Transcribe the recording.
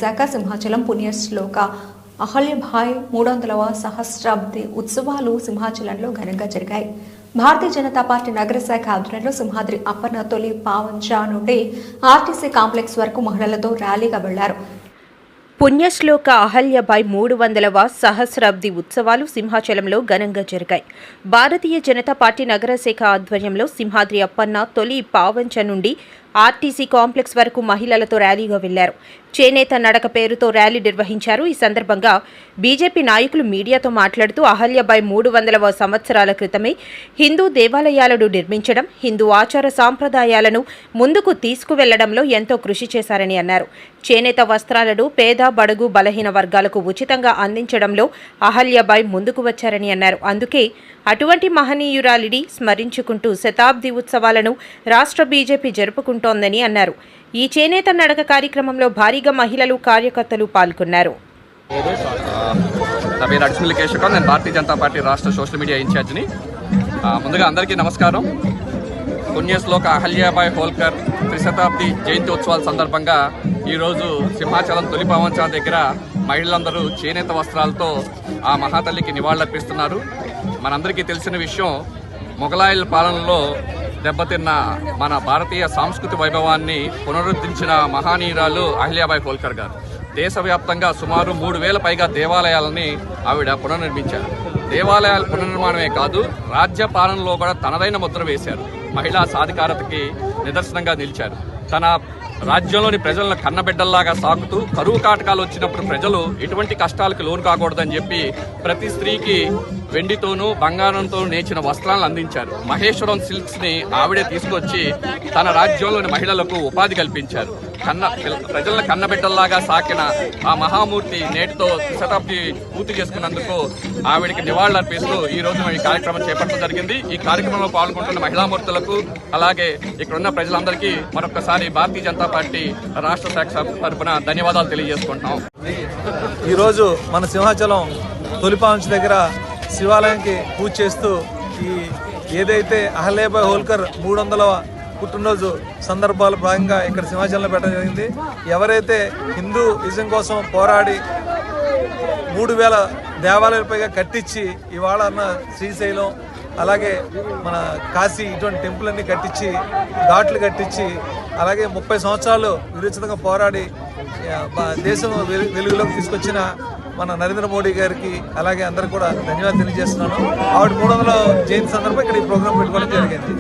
శాఖ సింహాచలం పుణ్యశ్లోక అహల్యభాయ్ 300వ సహస్రాబ్ది ఉత్సవాలు సింహాచలంలో ఘనంగా జరిగాయి. భారతీయ జనతా పార్టీ నగర శాఖ ఆధ్వర్యంలో సింహాద్రి అప్పన్న తొలి పావంచా నుండి ఆర్టీసీ కాంప్లెక్స్ వరకు మహిళలతో ర్యాలీగా వెళ్లారు. పుణ్యశ్లోక అహల్యభాయ్ 300వ సహస్రాబ్ది ఉత్సవాలు సింహాచలంలో ఘనంగా జరిగాయి. భారతీయ జనతా పార్టీ నగర శాఖ ఆధ్వర్యంలో సింహాద్రి అప్పన్న తొలి పావంచ నుండి ఆర్టీసీ కాంప్లెక్స్ వరకు మహిళలతో ర్యాలీగా వెళ్లారు. చేనేత నడక పేరుతో ర్యాలీ నిర్వహించారు. ఈ సందర్భంగా బీజేపీ నాయకులు మీడియాతో మాట్లాడుతూ అహల్యభాయ్ 300వ సంవత్సరాల క్రితమే హిందూ దేవాలయాలను నిర్మించడం, హిందూ ఆచార సాంప్రదాయాలను ముందుకు తీసుకువెళ్లడంలో ఎంతో కృషి చేశారని అన్నారు. చేనేత వస్త్రాలను పేద, బడుగు, బలహీన వర్గాలకు ఉచితంగా అందించడంలో అహల్యభాయ్ ముందుకు వచ్చారని అన్నారు. అందుకే అటువంటి మహనీయురాలిని స్మరించుకుంటూ శతాబ్ది ఉత్సవాలను రాష్ట్ర బీజేపీ జరుపుకుంటోందని అన్నారు. ఈ చేనేత నడక కార్యక్రమంలో భారీగా మహిళలు, కార్యకర్తలు పాల్గొన్నారు. నా పేరు అడిషనల్ కేశవ్, నేను భారతీయ జనతా పార్టీ రాష్ట్ర సోషల్ మీడియా ఇన్ఛార్జిని. ముందుగా అందరికీ నమస్కారం. పుణ్యశ్లోక అహల్యాబాయ్ హోల్కర్ త్రిశతాబ్ది జయంతి ఉత్సవాల సందర్భంగా ఈరోజు సింహాచలం తొలి పావంచా దగ్గర మహిళలందరూ చేనేత వస్త్రాలతో ఆ మహాతల్లికి నివాళులర్పిస్తున్నారు. మనందరికీ తెలిసిన విషయం, మొఘలాయుల పాలనలో దెబ్బతిన్న మన భారతీయ సాంస్కృతిక వైభవాన్ని పునరుద్ధరించిన మహానీయురాలు అహల్యాబాయ్ హోల్కర్ గారు. దేశవ్యాప్తంగా సుమారు 3000 పైగా దేవాలయాలని ఆవిడ పునర్నిర్మించారు. దేవాలయాల పునర్నిర్మాణమే కాదు, రాజ్య పాలనలో కూడా తనదైన ముద్ర వేశారు. మహిళా సాధికారతకి నిదర్శనంగా నిలిచారు. తన రాజ్యంలోని ప్రజలను కన్నబిడ్డల్లాగా సాగుతూ కరువు కాటకాలు వచ్చినప్పుడు ప్రజలు ఎటువంటి కష్టాలకు లోను కాకూడదని చెప్పి ప్రతి స్త్రీకి వెండితోనూ బంగారంతోనూ నేర్చిన వస్త్రాలను అందించారు. మహేశ్వరం సిల్క్స్ని ఆవిడే తీసుకొచ్చి తన రాజ్యంలోని మహిళలకు ఉపాధి కల్పించారు. ప్రజలను కన్నబిడ్డల్లాగా సాకిన ఆ మహామూర్తి నేటితో శతాబ్ది పూర్తి చేసుకున్నందుకు ఆవిడికి నివాళులర్పిస్తూ ఈ రోజు ఈ కార్యక్రమం చేపట్టడం జరిగింది. ఈ కార్యక్రమంలో పాల్గొంటున్న మహిళామూర్తులకు అలాగే ఇక్కడ ఉన్న ప్రజలందరికీ మరొకసారి భారతీయ జనతా పార్టీ రాష్ట్ర శాఖ తరఫున ధన్యవాదాలు తెలియజేసుకుంటున్నాం. ఈరోజు మన సింహాచలం తొలిపావంచ దగ్గర శివాలయానికి పూజ చేస్తూ ఏదైతే అహల్యాబాయ్ హోల్కర్ 300వ పుట్టినరోజు సందర్భాల భాగంగా ఇక్కడ సింహాచలంలో పెట్టడం జరిగింది. ఎవరైతే హిందూయిజం కోసం పోరాడి 3000 దేవాలయాల పైగా కట్టించి ఇవాళ శ్రీశైలం అలాగే మన కాశీ ఇటువంటి టెంపుల్ అన్ని కట్టించి ఘాట్లు కట్టించి అలాగే 30 సంవత్సరాలు విరుచితంగా పోరాడి దేశం వెలుగులోకి తీసుకొచ్చిన మన నరేంద్ర మోడీ గారికి అలాగే అందరికి కూడా ధన్యవాదాలు తెలియజేస్తున్నాను. ఆవిడ 300వ జయంతి సందర్భంగా ఇక్కడ ఈ ప్రోగ్రాం పెట్టుకోవడం జరిగింది.